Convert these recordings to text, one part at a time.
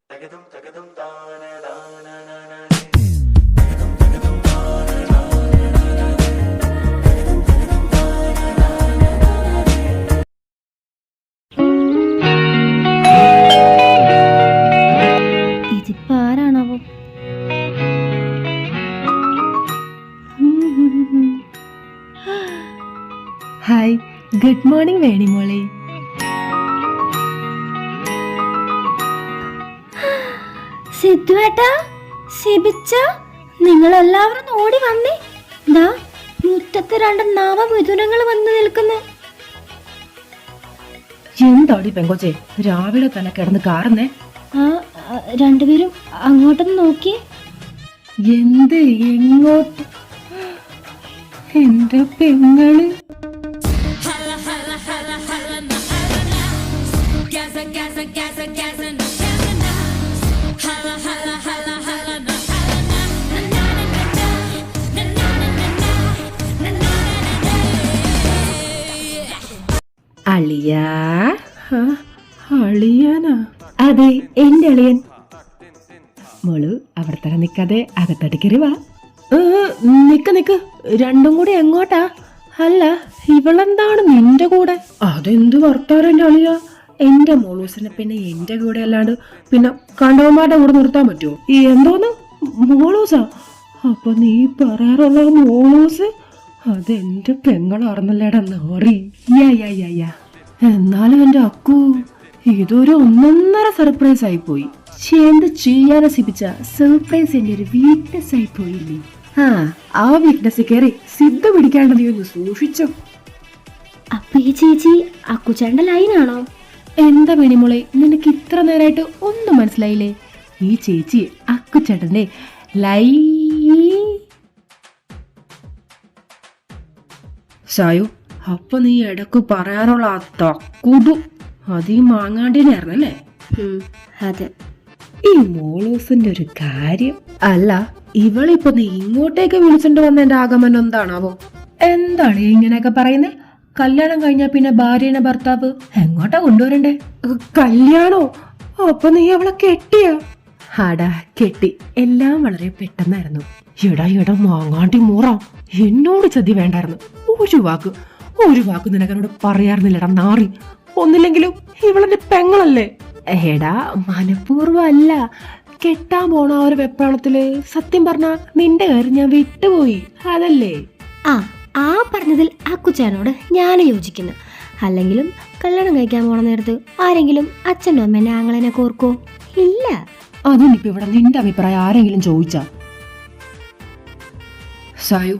ഇതിപ്പോ ആരാണാവോ? Hi, good morning വേണിമോളെ. സിദ്ധുവേട്ടാ, സിബിച്ച, നിങ്ങളെല്ലാവരും ഓടി വന്നേ. ദാ മുറ്റത്ത് രണ്ട് നവമിഥുനങ്ങൾ വന്ന് നിൽക്കുന്നു. എന്താടി പെങ്കോച്ചെ രാവിലെ തന്നെ കിടന്ന് കാറുന്നേ? രണ്ടുപേരും അങ്ങോട്ടൊന്ന് നോക്കിയേ. എന്ത് എങ്ങോട്ട്? എന്റെ പെങ്ങള് അളിയാ. അളിയാനാ? അതെ, എന്റെ അളിയൻ. മോള് അവിടെ തന്നെ നിക്കാതെ അകത്തടി കയറി വാ. നിക്ക്, രണ്ടും കൂടി എങ്ങോട്ടാ? അല്ല, ഇവളെന്താണ് നിന്റെ കൂടെ? അതെന്ത് വർത്താനം എന്റെ അളിയ? എന്റെ മോളൂസിനെ പിന്നെ എന്റെ കൂടെ അല്ലാണ്ട് പിന്നെ കണ്ടവന്മാരുടെ കൂടെ നിർത്താൻ പറ്റുമോ? എന്തോന്ന് മോളൂസാ? അപ്പൊ നീ പറയാറുള്ള മോളൂസ് അതെന്റെ പെങ്ങളാർന്നല്ലേടാ നാറി. എന്നാലും എന്റെ അക്കു ഇതൊരു ഒന്നൊന്നര സർപ്രൈസ് ആയി പോയി. എന്ത് ചെയ്യാനാ സിപിച്ച? സർപ്രൈസ് എന്റെ ഒരു വീക്ക്നെസ് ആയി പോയില്ലേ? ആ വീക്ക്നെസ് കയറി സിദ്ധ പിടിക്കാണ്ട് നീ ഒന്ന് സൂക്ഷിച്ചോ. അപ്പൊ ഈ ചേച്ചി അക്കുച്ചേണ്ട ലൈനാണോ? എന്താ വേണിമോളെ, നിനക്ക് ഇത്ര നേരമായിട്ട് ഒന്നും മനസ്സിലായില്ലേ? ഈ ചേച്ചി അക്കുച്ചേട്ടന്റെ സായു, അപ്പൊ നീ ഇടക്ക് പറയാനുള്ള ആ തക്കുടു അതീ മാങ്ങാണ്ടിനായിരുന്നല്ലേ? അതെ. ഈ മോളൂസിന്റെ ഒരു കാര്യം. അല്ല, ഇവളിപ്പൊ നീ ഇങ്ങോട്ടേക്ക് വിളിച്ചിട്ട് വന്നതിന്റെ ആഗമനം എന്താണാവോ? എന്താണ് ഇങ്ങനെയൊക്കെ പറയുന്നേ? കല്യാണം കഴിഞ്ഞാ പിന്നെ ഭാര്യനെ ഭർത്താവ് എങ്ങോട്ടാ കൊണ്ടുവരണ്ടേ? കല്യാണോ? അപ്പൊ നീ അവളെ കെട്ടിയ? ഹാടാ, കെട്ടി. എല്ലാം വളരെ പെട്ടെന്നായിരുന്നു. ഇട മാങ്ങാണ്ടി മൂറ, എന്നോട് ചതി വേണ്ടായിരുന്നു. ഒരു വാക്ക് നിനക്കെന്നോട് പറയാറുന്നില്ലടാ നാറി. ഒന്നില്ലെങ്കിലും ഇവളെന്റെ പെങ്ങളല്ലേ? എടാ, മനഃപൂർവ്വം അല്ല. കെട്ടാൻ പോണ ആ ഒരു വെപ്രാളത്തില് സത്യം പറഞ്ഞ നിന്റെ കാര്യം ഞാൻ വിട്ടുപോയി, അതല്ലേ? ആ പറഞ്ഞതിൽ അക്കുച്ചേനോട് ഞാൻ യോജിക്കുന്നു. അല്ലെങ്കിലും കല്യാണം കഴിക്കാൻ പോണ നേരത്ത് ആരെങ്കിലും അച്ഛനും അമ്മേനെ ആങ്ങളെനെ കോർക്കോ? ഇല്ല. അതിനിപ്പോ ഇവിടെ നിന്റെ അഭിപ്രായം ആരെങ്കിലും ചോദിച്ചാ? സായു,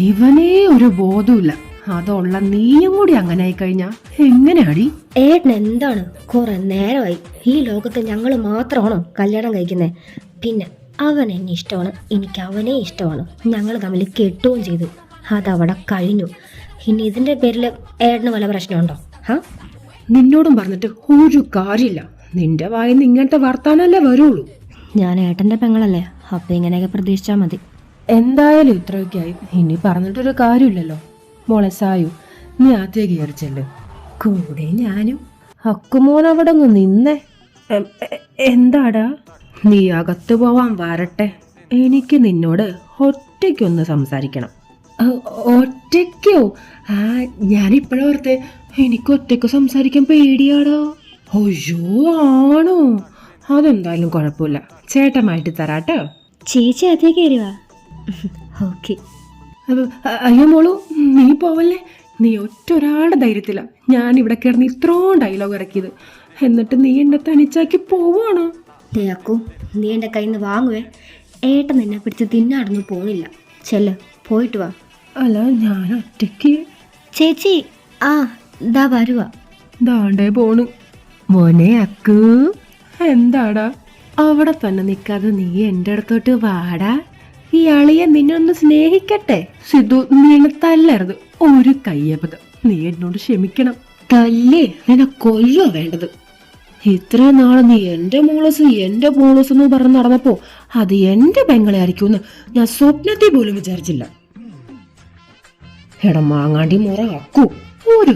ഇവനേ ഒരു ബോധമില്ല. അതുള്ള നീയും കൂടി അങ്ങനെ ആയി കഴിഞ്ഞാ എങ്ങനെയാടി? ഏട്ടൻ എന്താണ് കുറെ നേരമായി ഈ ലോകത്ത് ഞങ്ങൾ മാത്രമാണോ കല്യാണം കഴിക്കുന്നത്? പിന്നെ അവൻ എന്നെ ഇഷ്ടമാണ്, എനിക്ക് അവനെ ഇഷ്ടമാണ്. ഞങ്ങൾ തമ്മിൽ കെട്ടുകയും ചെയ്തു. അതവിടെ കഴിഞ്ഞു. ഇനി ഇതിന്റെ പേരിൽ ഏട്ടന് വല്ല പ്രശ്നമുണ്ടോ? നിന്നോടും പറഞ്ഞിട്ട് ഒരു കാര്യമില്ല. നിന്റെ വായിന്ന് ഇങ്ങനത്തെ വർത്താനല്ലേ വരുള്ളൂ. ഞാൻ ഏട്ടന്റെ പെങ്ങളല്ലേ, അപ്പൊ ഇങ്ങനെയൊക്കെ പ്രതീക്ഷിച്ചാ മതി. എന്തായാലും ഇത്രയൊക്കെ ആയി, ഇനി പറഞ്ഞിട്ടൊരു കാര്യമില്ലല്ലോ. മോളെ സായു, നീ ആദ്യം കയറിച്ചല്ലേ, കൂടെ ഞാനും. അക്കുമോൻ അവിടെ നിന്നേ. എന്താടാ? നീ അകത്ത് പോവാൻ വരട്ടെ. എനിക്ക് നിന്നോട് ഒറ്റയ്ക്കൊന്ന് സംസാരിക്കണം. ഒറ്റയ്ക്കോ? ഞാനിപ്പോഴോർത്തെ എനിക്ക് ഒറ്റയ്ക്ക് സംസാരിക്കാൻ പേടിയാടാ. അയ്യോ, ആണോ? അതെന്തായാലും കുഴപ്പമില്ല, ചേട്ടമായിട്ട് തരാട്ടോ. ചേച്ചി അതേ കയറി വാ. ഓക്കെ. അയ്യോ മോളു, നീ പോവല്ലേ. നീ ഒരാളുടെ ധൈര്യത്തില ഞാൻ ഇവിടെ കിടന്ന് ഇത്രയും ഡയലോഗ് ഇറക്കിയത്. എന്നിട്ട് നീ എന്നെ തനിച്ചാക്കി പോവാണോ? അക്കു, നീ എൻ്റെ കയ്യിൽ നിന്ന് വാങ്ങുവേ. ഏട്ടൻ നിന്നെ പിടിച്ച് തിന്നാടൊന്നും പോണില്ല. ചെല്ല്, പോയിട്ട് വാ. അല്ല, ഞാൻ ഒറ്റയ്ക്ക്. ചേച്ചി ദാ വരുവാ. ദാണ്ടേ പോണു. മോനെ അക്കു, എന്താടാ? അവിടെ തന്നെ നിൽക്കാതെ നീ എൻ്റെ അടുത്തോട്ട് വാടാ. ഈ അളിയെ നിന്നൊന്ന് സ്നേഹിക്കട്ടെ. സിദ്ധു, നീ എന്നെ തല്ലരുത്. ഒരു കയ്യബദ്ധം, നീ എന്നോട് ക്ഷമിക്കണം. തല്ലേ നിന്നെ കൊല്ലോ വേണ്ടത്. ഇത്ര നാള് നീ എന്റെ മോളസ് എന്ന് പറഞ്ഞ് നടന്നപ്പോ അത് എന്റെ പെങ്ങളെ ആയിരിക്കുമെന്ന് ഞാൻ സ്വപ്നത്തിൽ പോലും വിചാരിച്ചില്ല. എടാ മാങ്ങാണ്ടി മുറ അക്കു, ഒരു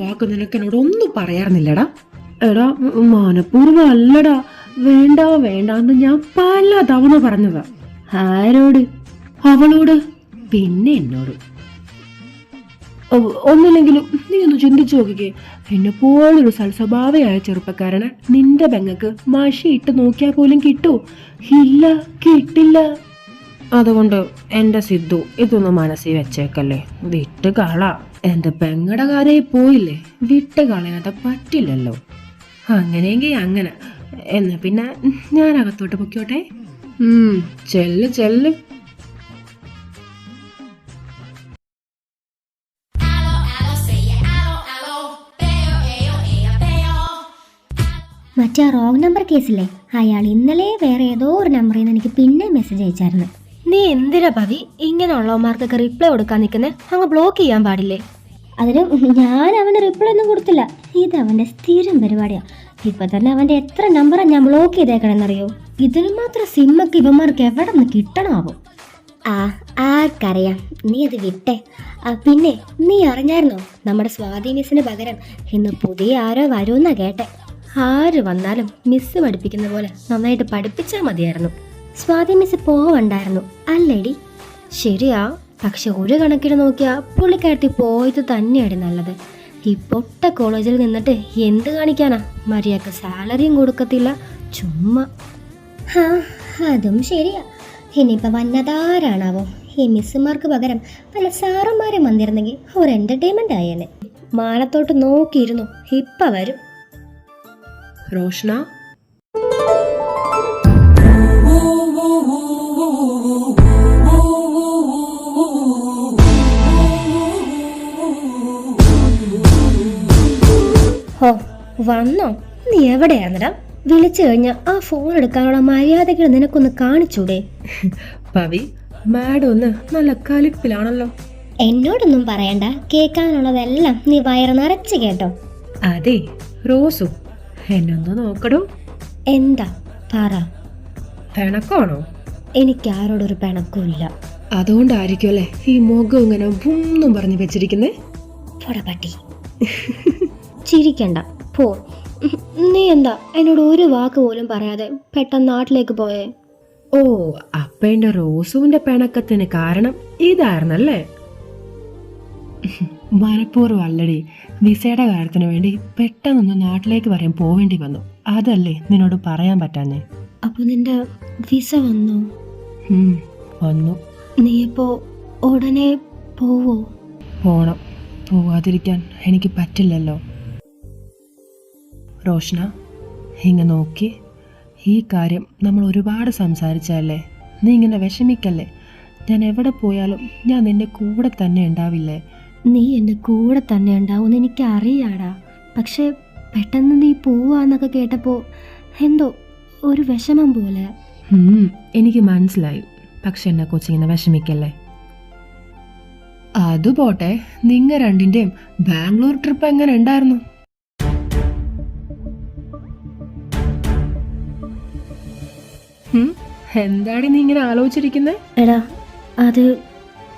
വാക്ക് നിനക്ക് എന്നോട് ഒന്നും പറയാറുന്നില്ലടാ. എടാ, മനഃപൂർവ്വം അല്ലടാ. വേണ്ട വേണ്ടാന്ന് ഞാൻ പല തവണ പറഞ്ഞതാ. ആരോട്? അവളോട്, പിന്നെ എന്നോട്. ഒന്നില്ലെങ്കിലും നീ ഒന്ന് ചിന്തിച്ചു നോക്കിക്കേ, എന്നെ പോലൊരു സൽസ്വഭാവയായ ചെറുപ്പക്കാരനെ നിന്റെ പെങ്ങക്ക് മഷി ഇട്ട് നോക്കിയാൽ പോലും കിട്ടൂ? ഇല്ല, കിട്ടില്ല. അതുകൊണ്ട് എന്റെ സിദ്ധു ഇതൊന്ന് മനസ്സിൽ വെച്ചേക്കല്ലേ, വിട്ട് കള. എന്റെ പെങ്ങടെ കാര്യം പോയില്ലേ, വിട്ട് കളയാതെ പറ്റില്ലല്ലോ. അങ്ങനെയെങ്കിൽ അങ്ങനെ. എന്നാ പിന്നെ ഞാൻ അകത്തോട്ട് പൊക്കോട്ടെ. ചെല്ല് ചെല്ല്. മറ്റേ റോങ് നമ്പർ കേസില്ലേ, അയാൾ ഇന്നലെ വേറെ ഏതോ ഒരു നമ്പറിൽ നിന്ന് എനിക്ക് പിന്നെ മെസ്സേജ് അയച്ചായിരുന്നു. നീ എന്തിനാ പവി ഇങ്ങനെയുള്ളവന്മാർക്കൊക്കെ റിപ്ലൈ കൊടുക്കാൻ നിൽക്കുന്നേ? അങ്ങ് ബ്ലോക്ക് ചെയ്യാൻ പാടില്ലേ? അതിന് ഞാൻ അവന് റിപ്ലൈ ഒന്നും കൊടുത്തില്ല. ഇത് അവൻ്റെ സ്ഥിരം പരിപാടിയാണ്. ഇപ്പൊ തന്നെ അവൻ്റെ എത്ര നമ്പറാണ് ഞാൻ ബ്ലോക്ക് ചെയ്തേക്കണമെന്നറിയോ? ഇതിന് മാത്രം സിമ്മൊക്കെ ഇവന്മാർക്ക് എവിടെ നിന്ന് കിട്ടണമാവോ? ആർക്കറിയാം, നീ അത് വിട്ടേ. പിന്നെ നീ അറിഞ്ഞായിരുന്നോ, നമ്മുടെ സ്വാതി മിസ്സിന് പകരം ഇന്ന് പുതിയ ആരോ വരുമെന്നാ കേട്ടെ. ആര് വന്നാലും മിസ്സ് പഠിപ്പിക്കുന്ന പോലെ നന്നായിട്ട് പഠിപ്പിച്ചാൽ മതിയായിരുന്നു. സ്വാതി മിസ് പോവണ്ടായിരുന്നു അല്ലേടി? ശരിയാ, പക്ഷെ ഒരു കണക്കിന് നോക്കിയാൽ പുള്ളിക്കാരത്തി പോയത് തന്നെയാണ് നല്ലത്. ഈ പൊട്ട കോളേജിൽ നിന്നിട്ട് എന്ത് കാണിക്കാനാ? മര്യാദക്ക് സാലറിയും കൊടുക്കത്തില്ല, ചുമ്മാ. അതും ശരിയാ. ഇനിയിപ്പോൾ വന്നതാരാണാവോ? ഈ മിസ്സുമാർക്ക് പകരം പല സാറന്മാരെ വന്നിരുന്നെങ്കിൽ ഒരു എൻ്റർടൈൻമെൻ്റ് ആയേനെ. മാനത്തോട്ട് നോക്കിയിരുന്നു, ഇപ്പം വരും. റോഷ്ന, ഹോ, വന്നോ? നീ എവിടെയാണെടാ? വിളിച്ചു കഴിഞ്ഞാൽ ആ ഫോൺ എടുക്കാനുള്ള മര്യാദകൾ നിനക്കൊന്ന് കാണിച്ചൂടെ? പവി, മാഡം ഒന്ന് നല്ല കലിപ്പിലാണല്ലോ. എന്നോടൊന്നും പറയണ്ട, കേൾക്കാനുള്ളതെല്ലാം നീ വയറ് നിറച്ച് കേട്ടോ. അതെ റോസു, എന്നൊന്ന് നോക്കടോ. എന്താ പറ. പിണക്കമാണോ? എനിക്ക് ആരോടൊരു പിണക്കവും ഇല്ല. അതുകൊണ്ടായിരിക്കും അല്ലേ ഈ മുഖം ഇങ്ങനെ ഒന്നും പറഞ്ഞു വെച്ചിരിക്കുന്നേ? പട്ടി ചിരിക്കണ്ട, പോ. നീ എന്താ എന്നോട് ഒരു വാക്ക് പോലും പറയാതെ പെട്ടെന്ന് നാട്ടിലേക്ക് പോയേ? ഓ, അപ്പേന്റെ റോസുവിന്റെ പിണക്കത്തിന് കാരണം ഇതായിരുന്നല്ലേ? മനഃപൂർവ്വം അല്ലടി, വിസയുടെ കാര്യത്തിന് വേണ്ടി പെട്ടെന്നൊന്ന് നാട്ടിലേക്ക് വരാൻ പോവേണ്ടി വന്നു. അതല്ലേ നിന്നോട് പറയാൻ പറ്റാഞ്ഞേ. അപ്പൊ നിന്റെ വിസ വന്നു? വന്നു. നീ ഇപ്പോ ഉടനെ പോവോ? പോണം, പോവാതിരിക്കാൻ എനിക്ക് പറ്റില്ലല്ലോ. റോഷ്ന, ഇങ്ങ നോക്കി, ഈ കാര്യം നമ്മൾ ഒരുപാട് സംസാരിച്ചല്ലേ. നീ ഇങ്ങനെ വിഷമിക്കല്ലേ. ഞാൻ എവിടെ പോയാലും ഞാൻ നിന്റെ കൂടെ തന്നെ ഉണ്ടാവില്ലേ? നീ എൻ്റെ കൂടെ തന്നെ ഉണ്ടാവുമെന്ന് എനിക്ക് അറിയാടാ. പക്ഷെ പെട്ടെന്ന് നീ പോവാന്നൊക്കെ കേട്ടപ്പോൾ എന്തോ ഒരു വിഷമം പോലെ. എനിക്ക് മനസ്സിലായി. പക്ഷെ എന്നെ കൊച്ചിങ്ങനെ വിഷമിക്കല്ലേ. അതുപോട്ടെ, നിങ്ങ രണ്ടിൻ്റെയും ബാംഗ്ലൂർ ട്രിപ്പ് എങ്ങനെ ഉണ്ടായിരുന്നു? എന്താടി നീ ഇങ്ങനെ ആലോചിച്ചിരിക്കുന്നേ? എടാ, അത്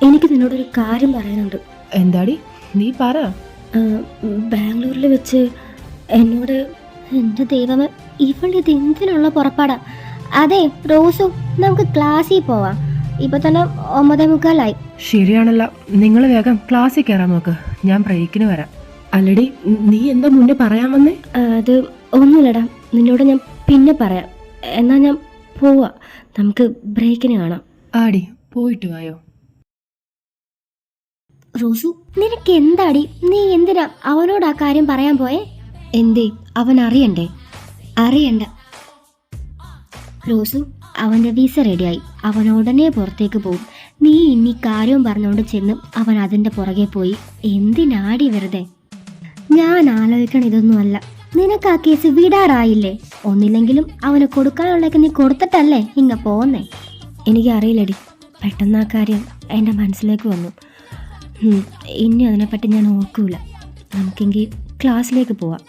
എനിക്ക് നിന്നോടൊരു കാര്യം പറയാനുണ്ട്. എന്താടി, നീ പറ. ബാംഗ്ലൂരിൽ വെച്ച് എന്നോട്, എൻ്റെ ദൈവമേ, ഇവളിത് എന്തിനുള്ള പുറപ്പാടാ? അതെ റോസു, നമുക്ക് ക്ലാസ്സിൽ പോവാം. ഇപ്പൊ തന്നെ 9:45. ശരിയാണല്ലോ, നിങ്ങൾ വേഗം ക്ലാസ്സിൽ കയറാൻ നോക്ക്, ഞാൻ ബ്രേക്കിന് വരാം. അല്ലടി, നീ എന്താ മുന്നേ പറയാൻ വന്നേ? അത് ഒന്നുമില്ലടാ, നിന്നോട് ഞാൻ പിന്നെ പറയാം. എന്നാ ഞാൻ പോവാ, നമുക്ക് ബ്രേക്കിന് കാണാം. ആടി, പോയിട്ട് വായോ. റോസു, നിനക്ക് എന്താടി? നീ എന്തിനാ അവനോട് ആ കാര്യം പറയാൻ പോയേ? എന്തേ, അവൻ അറിയണ്ടേ? അറിയണ്ട റോസു, അവൻ്റെ വിസ റെഡിയായി. അവൻ ഉടനെ പുറത്തേക്ക് പോകും. നീ ഇനി കാര്യവും പറഞ്ഞുകൊണ്ട് ചെന്ന് അവൻ അതിൻ്റെ പുറകെ പോയി. എന്തിനാടി വെറുതെ? ഞാൻ ആലോചിക്കണ ഇതൊന്നുമല്ല. നിനക്ക് ആ കേസ് വിടാറായില്ലേ? ഒന്നില്ലെങ്കിലും അവന് കൊടുക്കാനുള്ളതൊക്കെ നീ കൊടുത്തിട്ടല്ലേ ഇങ്ങ പോന്നേ? എനിക്കറിയില്ലടി, പെട്ടെന്ന് ആ കാര്യം എൻ്റെ മനസ്സിലേക്ക് വന്നു. ഇനി അതിനെപ്പറ്റി ഞാൻ ഓർക്കൂല. നമുക്കെങ്കിൽ ക്ലാസ്സിലേക്ക് പോവാം.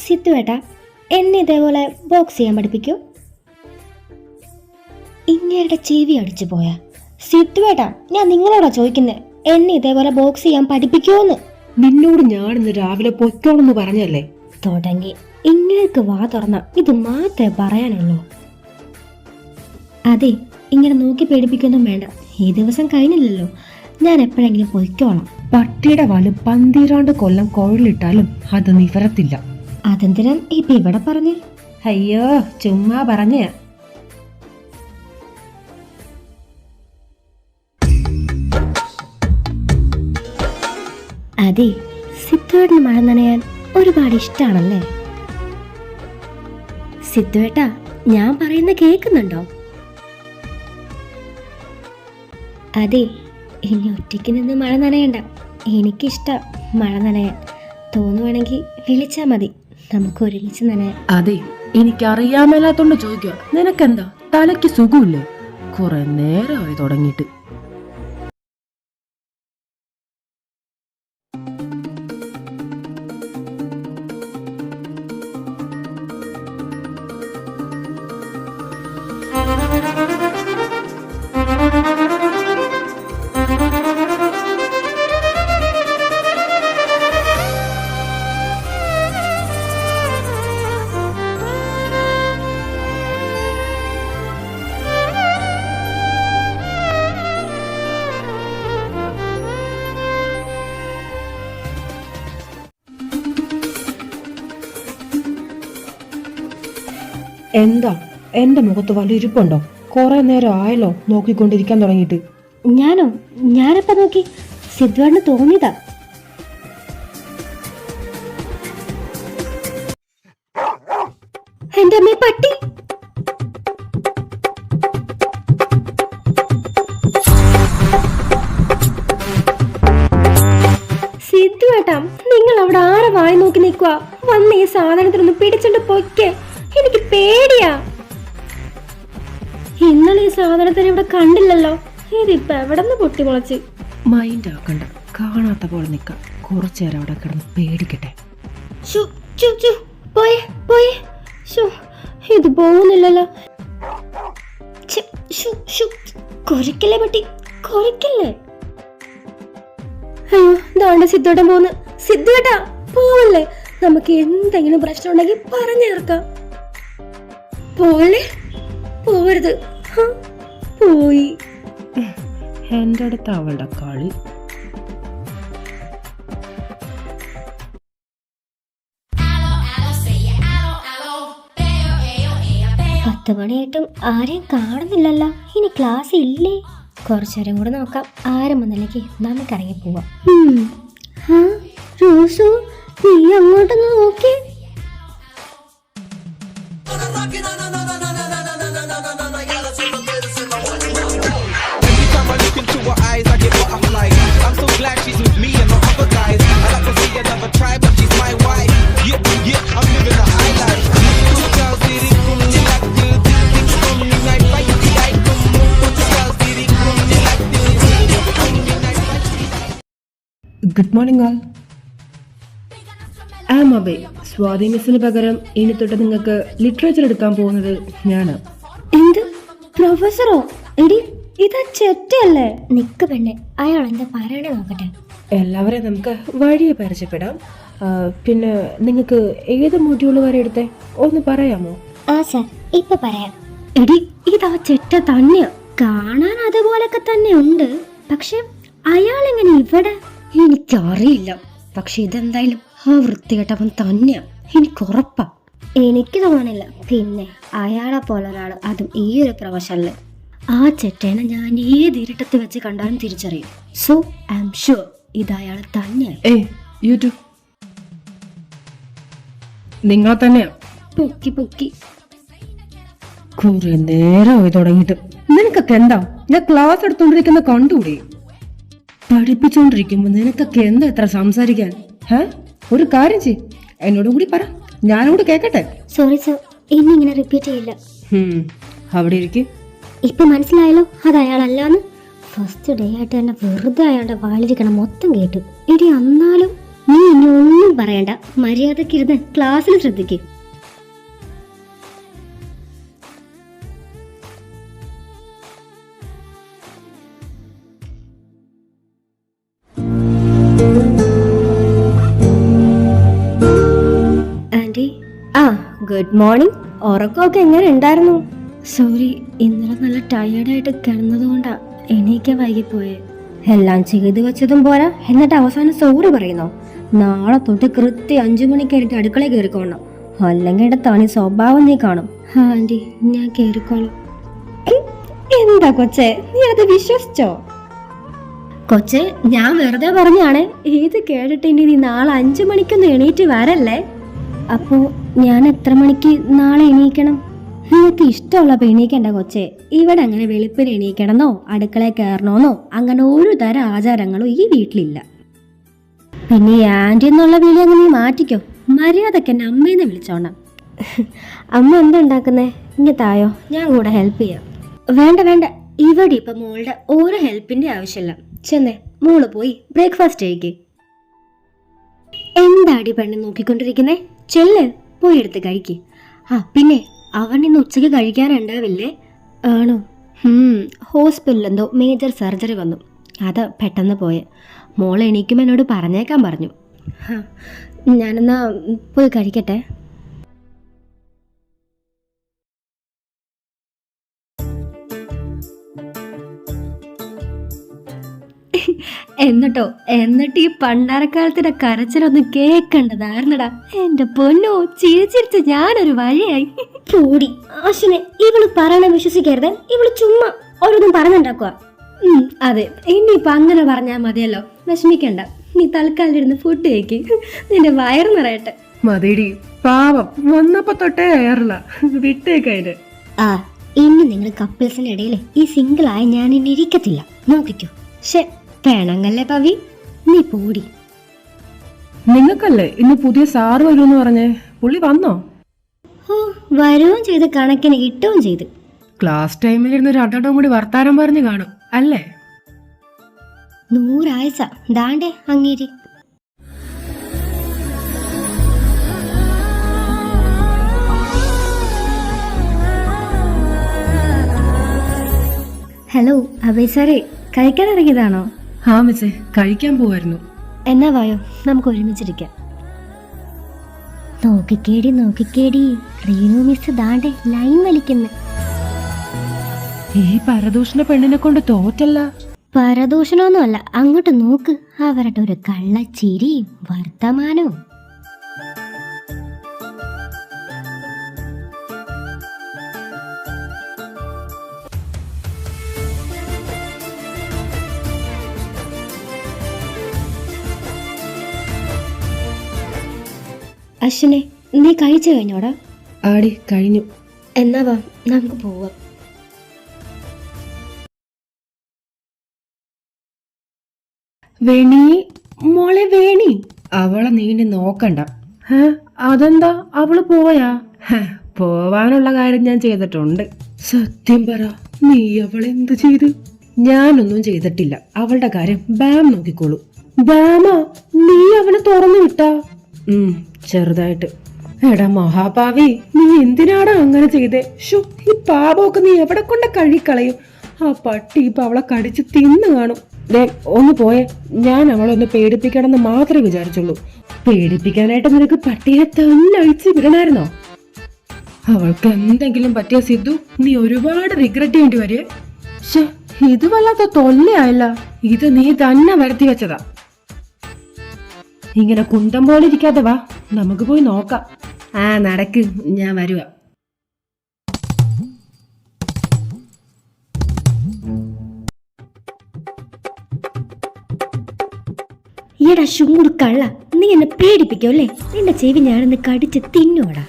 സിത്തുവേട്ടാ, എന്നെ ഇതേപോലെ ബോക്സ് ചെയ്യാൻ പഠിപ്പിക്കൂ. ഇങ്ങേരുടെ ചെവി അടിച്ചു പോയാ സിത്തുവേട്ടാ, ഞാൻ നിങ്ങളോടാ ചോദിക്കുന്നേ, എന്നെ ഇതേപോലെ ബോക്സ് ചെയ്യാൻ പഠിപ്പിക്കുമോന്ന്. നിന്നോട് ഞാൻ ഇന്ന് രാവിലെ പൊയ്ക്കോണെന്ന് പറഞ്ഞല്ലേ. തുടങ്ങി. ഇങ്ങനെയൊക്കെ വാ തുറന്ന ഇത് മാത്രമേ പറയാനുള്ളൂ. അതെ, ഇങ്ങനെ നോക്കി പേടിപ്പിക്കൊന്നും വേണ്ട. ഈ ദിവസം കഴിഞ്ഞില്ലല്ലോ, ഞാൻ എപ്പോഴെങ്കിലും പൊയ്ക്കോളാം. പട്ടിയുടെ വാല് 12 കൊല്ലം കുഴലിട്ടാലും അത് നിവരത്തില്ല. അതെന്തിനാ ഇപ്പൊ ഇവിടെ പറഞ്ഞേ? അയ്യോ, ചുമ്മാ പറഞ്ഞ. അതെ, സിത്തുവേട്ടന് മഴ നനയാൻ ഒരുപാട് ഇഷ്ടാണല്ലേ? സിത്തുവേട്ടാ, ഞാൻ പറയുന്ന കേൾക്കുന്നുണ്ടോ? അതെ, ഇനി ഒറ്റയ്ക്ക് നിന്ന് മഴ നനയണ്ട. എനിക്കിഷ്ടം മഴ നനയാൻ. തോന്നുവാണെങ്കിൽ വിളിച്ചാ മതി, നമുക്ക് ഒരുമിച്ച് നനയാം. അതെ, എനിക്കറിയാൻ മേലാത്തോണ്ട് ചോദിക്കുക. നിനക്കെന്താ തലയ്ക്ക് സുഖമില്ലേ? കുറെ നേരമായി തുടങ്ങിയിട്ട്. എന്താ എന്റെ മുഖത്ത് വലിയ ഇരിപ്പുണ്ടോ? കുറെ നേരം ആയല്ലോ നോക്കിക്കൊണ്ടിരിക്കാൻ തുടങ്ങിയിട്ട്. ഞാനപ്പ നോക്കി, സിദ്ധുവേട്ടന് തോന്നിയതാ. എന്റെ അമ്മേ, പട്ടി! സിദ്ധുവേട്ടാ, നിങ്ങൾ അവിടെ ആരെ വായി നോക്കി നിൽക്കുക? വന്ന് ഈ സാധനത്തിനൊന്ന് പിടിച്ചിട്ട് പൊയ്ക്കേ, എനിക്ക് പേടിയാ. ഇന്നലെ ഈ സാധനത്തിന് ഇവിടെ കണ്ടില്ലല്ലോ, ഇതിപ്പോ എവിടെന്ന് പൊട്ടിമുളച്ച്. മൈൻഡ് ആക്കണ്ട, കാണാത്ത പോലെ നിക്കാം. കുറച്ചേരം അവിടെ കിടന്ന് പേടിക്കട്ടെ. പോയേ പോയേ. ഇത് പോകുന്നില്ലല്ലോ. കൊരക്കല്ലേ പട്ടി, കൊരക്കല്ലേ. അയ്യോ, ദാണ്ട സിദ്ധുവേട്ടൻ പോന്ന്. സിദ്ധുവേട്ടാ, പോവല്ലേ. നമുക്ക് എന്തെങ്കിലും പ്രശ്നം ഉണ്ടെങ്കിൽ പറഞ്ഞേർക്കാം. പോലെ പോവരുത്. പോയി. എന്റെ അടുത്ത് അവളുടെ കളി. പത്ത് മണിയായിട്ടും ആരെയും കാണുന്നില്ലല്ലോ. ഇനി ക്ലാസ് ഇല്ലേ? കുറച്ചേരം കൂടെ നോക്കാം. ആരും വന്നില്ലെങ്കിൽ നമുക്ക് ഇറങ്ങി പോവാം. റോസു, നീ അങ്ങോട്ടൊന്ന് നോക്കി. I'm so glad she's with me and no other guys. I like to see another try, but she's my wife. Yeah, I'm living the high life. Good morning all. അബേ, സ്വാതി മിസ്സിന് പകരം ഇനി തൊട്ട് നിങ്ങൾക്ക് ലിറ്ററേച്ചർ എടുക്കാൻ പോകുന്നത് ഞാന്. എന്ത് പ്രൊഫസറോ? എടി, ഇതാ ചെറ്റല്ലേ? നിക്ക് പെണ്ണെ, അയാൾ എന്താ പറയണേ നോക്കട്ടെ. എല്ലാവരെയും നമുക്ക് വഴിയെ പരിചയപ്പെടാം. പിന്നെ നിങ്ങൾക്ക് ഏത് മൊഡ്യൂൾ വരെ എടുത്തേ ഒന്ന് പറയാമോ? ആ സർ, ഇപ്പൊ പറയാം. എടി, ഇതാ ചെറ്റ തന്നെയാ. കാണാൻ അതുപോലൊക്കെ തന്നെ ഉണ്ട്. പക്ഷെ അയാൾ എങ്ങനെ ഇവിടെ? എനിക്കറിയില്ല. പക്ഷെ ഇതെന്തായാലും ആ വൃത്തികെട്ടവൻ തന്നെയാ, എനിക്കുറപ്പാ. എനിക്ക് തോന്നണില്ല. പിന്നെ അയാളെ പോലെ ഒരാൾ, അതും ഈ ഒരു പ്രൊഫഷനില്. ആ ചെറ്റേനെ ഞാൻ ഏത് ഇരുട്ടത്ത് വെച്ച് കണ്ടാലും തിരിച്ചറിയും. സോ ഐ ആം ഷുവർ ഇത് അയാൾ തന്നെയാണ്. നിങ്ങളെ തന്നെയാ. പൊക്കി പൊക്കി. കുറെ നേരമായി തുടങ്ങിയിട്ട്. നിനക്കൊക്കെ എന്താ? ഞാൻ ക്ലാസ് എടുത്തോണ്ടിരിക്കുന്ന കണ്ടുകൂടി. പഠിപ്പിച്ചോണ്ടിരിക്കുമ്പോ നിനക്കൊക്കെ എന്താ എത്ര സംസാരിക്കാൻ? ഒരു കാര്യം ചെയ്, എന്നോടും കൂടി പറ, ഞാനും കൂടി കേക്കട്ടെ. സോറി സർ, ഇനി ഇങ്ങനെ റിപ്പീറ്റ് ചെയ്യില്ല. അവിടെ ഇരിക്കും. ഇപ്പൊ മനസ്സിലായല്ലോ അത് അയാളല്ലാന്ന്. ഫസ്റ്റ് ഡേ ആയിട്ട് തന്നെ വെറുതെ അയാളുടെ വാലിരിക്കണം മൊത്തം കേട്ടു. എടി, എന്നാലും നീ ഇനി ഒന്നും പറയണ്ട. മര്യാദക്കിരുന്ന് ക്ലാസ്സിൽ ശ്രദ്ധിക്കും. Good morning. ഉറക്കമൊക്കെ എങ്ങനെ ഉണ്ടായിരുന്നു? സോറി, ഇന്നലെ നല്ല ടയേർഡായിട്ട് കിടന്നതുകൊണ്ടാ എണീക്കാൻ വൈകിപ്പോയെ. എല്ലാം ചെയ്തു വെച്ചതും പോരാ, എന്നിട്ട് അവസാനം സോറി പറയുന്നോ? നാളെ തൊട്ട് കൃത്യം 5 മണിക്ക് എനിക്ക് അടുക്കളയിൽ കയറിക്കോണം, അല്ലെങ്കിൽ എന്റെ തനി സ്വഭാവം നീ കാണും. ആന്റി, ഞാൻ കയറിക്കോളാം. എന്താ കൊച്ചേ, നീ അത് വിശ്വസിച്ചോ? കൊച്ചേ, ഞാൻ വെറുതെ പറഞ്ഞാണ്. ഇത് കേട്ടിട്ട് ഇനി നീ നാളെ 5 മണിക്കൊന്ന് എണീറ്റ് വരല്ലേ. അപ്പോ ഞാൻ എത്ര മണിക്ക് നാളെ എണീക്കണം? നിനക്ക് ഇഷ്ടമുള്ളപ്പോൾ എണീക്കണ്ട കൊച്ചേ. ഇവിടെ അങ്ങനെ വെളുപ്പിന് എണീക്കണമെന്നോ അടുക്കളയിൽ കയറണമെന്നോ അങ്ങനെ ഒരു തരം ആചാരങ്ങളും ഈ വീട്ടിലില്ല. പിന്നെ ഈ ആൻറ്റി എന്നുള്ള വിളി അങ്ങ് നീ മാറ്റിക്കോ. മര്യാദക്ക് എന്നെ അമ്മയെന്ന് വിളിച്ചോണം. അമ്മ എന്താ ഉണ്ടാക്കുന്നേ? ഇങ്ങ് തായോ, ഞാൻ കൂടെ ഹെൽപ്പ് ചെയ്യാം. വേണ്ട വേണ്ട, ഇവിടെ ഇപ്പം മോളുടെ ഒരു ഹെൽപ്പിന്റെ ആവശ്യമില്ല. ചെന്നേ മോള് പോയി ബ്രേക്ക്ഫാസ്റ്റ് കഴിക്ക്. എന്താടി പെണ്ണ് നോക്കിക്കൊണ്ടിരിക്കുന്നേ? ചെല്ല്, പോയി എടുത്ത് കഴിക്ക്. ആ പിന്നെ അവൻ ഇന്ന് ഉച്ചയ്ക്ക് കഴിക്കാനുണ്ടാവില്ലേ? ആണോ? ഹോസ്പിറ്റലിൽ എന്തോ മേജർ സർജറി വന്നു, അത് പെട്ടെന്ന് പോയെ. മോൾ എണീക്കും എന്നോട് പറഞ്ഞേക്കാൻ പറഞ്ഞു. ഞാനെന്നാ പോയി കഴിക്കട്ടെ. എന്നിട്ട് ഈ പണ്ടാരക്കാലത്തിന്റെ കരച്ചിലൊന്ന് കേക്കണ്ടതായിരുന്നടാ. എന്റെ പൊന്നോ, ചിരിച്ചിരിച്ച് ഞാനൊരു വഴിയായി. കൂടി ആശുനെ, ഇവള് പറയണ വിശ്വസിക്കരുത്. ഇവള് ചുമ്മാ ഓരോന്നും പറഞ്ഞുണ്ടാക്കുക. അതെ, ഇനിയിപ്പൊ അങ്ങനെ പറഞ്ഞാൽ മതിയല്ലോ. വിഷമിക്കണ്ട, നീ തൽക്കാലം ഇരുന്ന് ഫുഡ് കഴിക്ക്, നിന്റെ വയറ് നിറയട്ടെ. മതിടി, പാവം വന്നപ്പോ തൊട്ടേ അയറില്ല, വിട്ടേക്കതിന്. ആ, ഇനി നിങ്ങൾ കപ്പിൾസിന്റെ ഇടയിൽ ഈ സിംഗിളായി ഞാൻ ഇനി ഇരിക്കത്തില്ല, നോക്കിക്കോ. വേണങ്ങല്ലേ പവി, നീ പോടി. നിങ്ങൾക്കല്ലേ ഇന്ന് പുതിയ സാറ് വരുമെന്ന് പറഞ്ഞേ, പുള്ളി വന്നോ? ഓ, വരുകയും ചെയ്ത് കണക്കിന് കിട്ടുകയും ചെയ്ത്. ക്ലാസ് ടൈമിലിരുന്ന് രണ്ടെണ്ണം കൂടി വർത്താനം പറഞ്ഞു കാണും അല്ലേ? 100 ആഴ്ച ദാണ്ടേ അങ്ങേരി. ഹലോ അഭയ് സാറേ, കഴിക്കാൻ ഇറങ്ങിയതാണോ? ആ മിസ്സേ, കഴിക്കാൻ പോവായിരുന്നു. എന്നാ വായോ, നമുക്ക് ഒരുമിച്ചിരിക്കാം. നോക്കിക്കേടി റീനു മിസ് ദാണ്ടെ ലൈൻ വലിക്കുന്നു. ഈ പരദൂഷണ പെണ്ണിനെ കൊണ്ട് തോറ്റല്ല. പരദൂഷണമൊന്നുമല്ല, അങ്ങോട്ട് നോക്ക്. അവരുടെ ഒരു കള്ളച്ചിരിയും വർത്തമാനവും. അശ്വിനെ, നീ കഴിച്ചു കഴിഞ്ഞോടാ? ആടി, കഴിഞ്ഞു. എന്നാ വാ, നമുക്ക് പോവാം. വേണി, മോളെ വേണി. അവളെ നീണ്ടി നോക്കണ്ട. അതെന്താ, അവള് പോയാ? പോവാനുള്ള കാര്യം ഞാൻ ചെയ്തിട്ടുണ്ട്. സത്യം പറ, നീ അവളെന്ത് ചെയ്തു? ഞാനൊന്നും ചെയ്തിട്ടില്ല. അവളുടെ കാര്യം ബാം നോക്കിക്കോളൂ. ബാമാ, നീ അവനെ തുറന്നു വിട്ടാ? ചെറുതായിട്ട്. എടാ മഹാപാവി, നീ എന്തിനാടാ അങ്ങനെ ചെയ്തേ? ഷോ, ഈ പാപമൊക്കെ നീ എവിടെ കൊണ്ട് കഴുകിക്കളയും? ആ പട്ടി ഇപ്പൊ അവളെ കടിച്ച് തിന്നു കാണും. ഒന്ന് പോയെ, ഞാൻ അവളൊന്ന് പേടിപ്പിക്കണമെന്ന് മാത്രമേ വിചാരിച്ചുള്ളൂ. പേടിപ്പിക്കാനായിട്ട് നിനക്ക് പട്ടിയെ തന്നെ അഴിച്ച് വിടണായിരുന്നോ? അവൾക്ക് എന്തെങ്കിലും പറ്റിയ സിദ്ധു, നീ ഒരുപാട് റിഗ്രറ്റ് ചെയ്യേണ്ടി വരേ. ഇത് വല്ലാത്ത തൊല്ലയായല്ല. ഇത് നീ തന്നെ വരുത്തി വെച്ചതാ. ഇങ്ങനെ കുന്തം പോലെ ഇരിക്കാതെ വാ, നമുക്ക് പോയി നോക്കാം. ആ നടക്ക്, ഞാൻ വരുക. ഈടാ ശുങ്കുട് കള്ള, നീ എന്നെ പേടിപ്പിക്കുമല്ലേ? നിന്റെ ചെവി ഞാനെന്ന് കടിച്ച് തിന്നോടാ.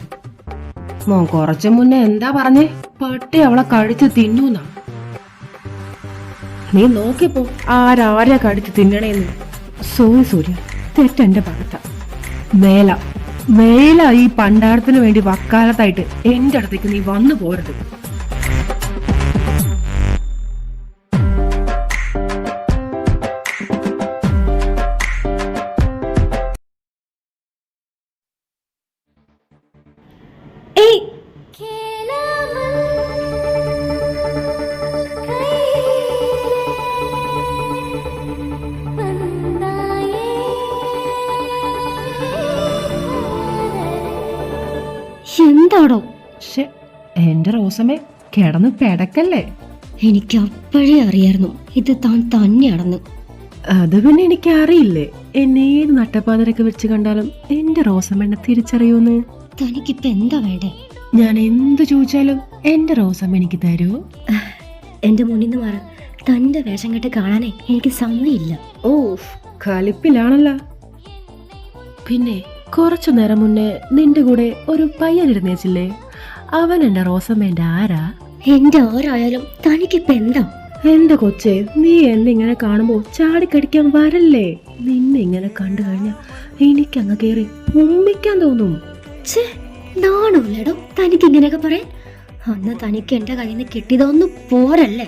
മോൻ കുറച്ചു മുന്നേ എന്താ പറഞ്ഞേ? പട്ടി അവളെ കടിച്ച് തിന്നൂന്നാ. നീ നോക്കിപ്പോ ആരാരെ കടിച്ച് തിന്നണേന്ന്. സൂര്യ, തെറ്റെന്റെ ഭാഗത്ത. വേല ഈ പണ്ടാരത്തിന് വേണ്ടി വക്കാലത്തായിട്ട് എന്റെ അടുത്തേക്ക് നീ വന്നു പോരുത്. എന്താടോ? പക്ഷെ എന്റെ റോസമ്മേ കിടന്ന് പെടക്കല്ലേ. എനിക്ക് അപ്പോഴേ അറിയായിരുന്നു ഇത് താൻ തന്നെയാണെന്ന്. അത് പിന്നെ എനിക്ക് അറിയില്ലേ, എന്നെ ഏത് നട്ടപ്പാതിരൊക്കെ വെച്ച് കണ്ടാലും എന്റെ റോസമ്മ തിരിച്ചറിയൂന്ന്. തനിക്കിപ്പോ എന്താ വേണ്ടേ? ഞാൻ എന്ത് ചോദിച്ചാലും എന്റെ റോസമ്മ എനിക്ക് തരുമോ? എന്റെ മുന്നിൽ നിന്ന് മാറ. തന്റെ വേഷം കെട്ട് കാണാനേ എനിക്ക് സമയമില്ല. ഓ കളിപ്പിലാണല്ലോ. പിന്നെ കുറച്ചു നേരം മുന്നേ നിന്റെ കൂടെ ഒരു പയ്യനിരുന്നേച്ചില്ലേ, അവൻ എന്റെ റോസമ്മേന്റെ ആരാ? എന്റെ ആരായാലും തനിക്കിപ്പോ എന്താ? എന്റെ കൊച്ചെ, നീ എന്നെ ഇങ്ങനെ കാണുമ്പോ ചാടിക്കടിക്കാൻ വരല്ലേ. നിന്നെ ഇങ്ങനെ കണ്ടു കഴിഞ്ഞാ എനിക്കങ്ങ് കേറി ഉമ്മിക്കാൻ തോന്നും. നാണോല്ലേടോ തനിക്ക് ഇങ്ങനെയൊക്കെ പറയാൻ? അന്ന് തനിക്ക് എന്റെ കയ്യിൽ നിന്ന് കിട്ടിയതൊന്നും പോരല്ലേ?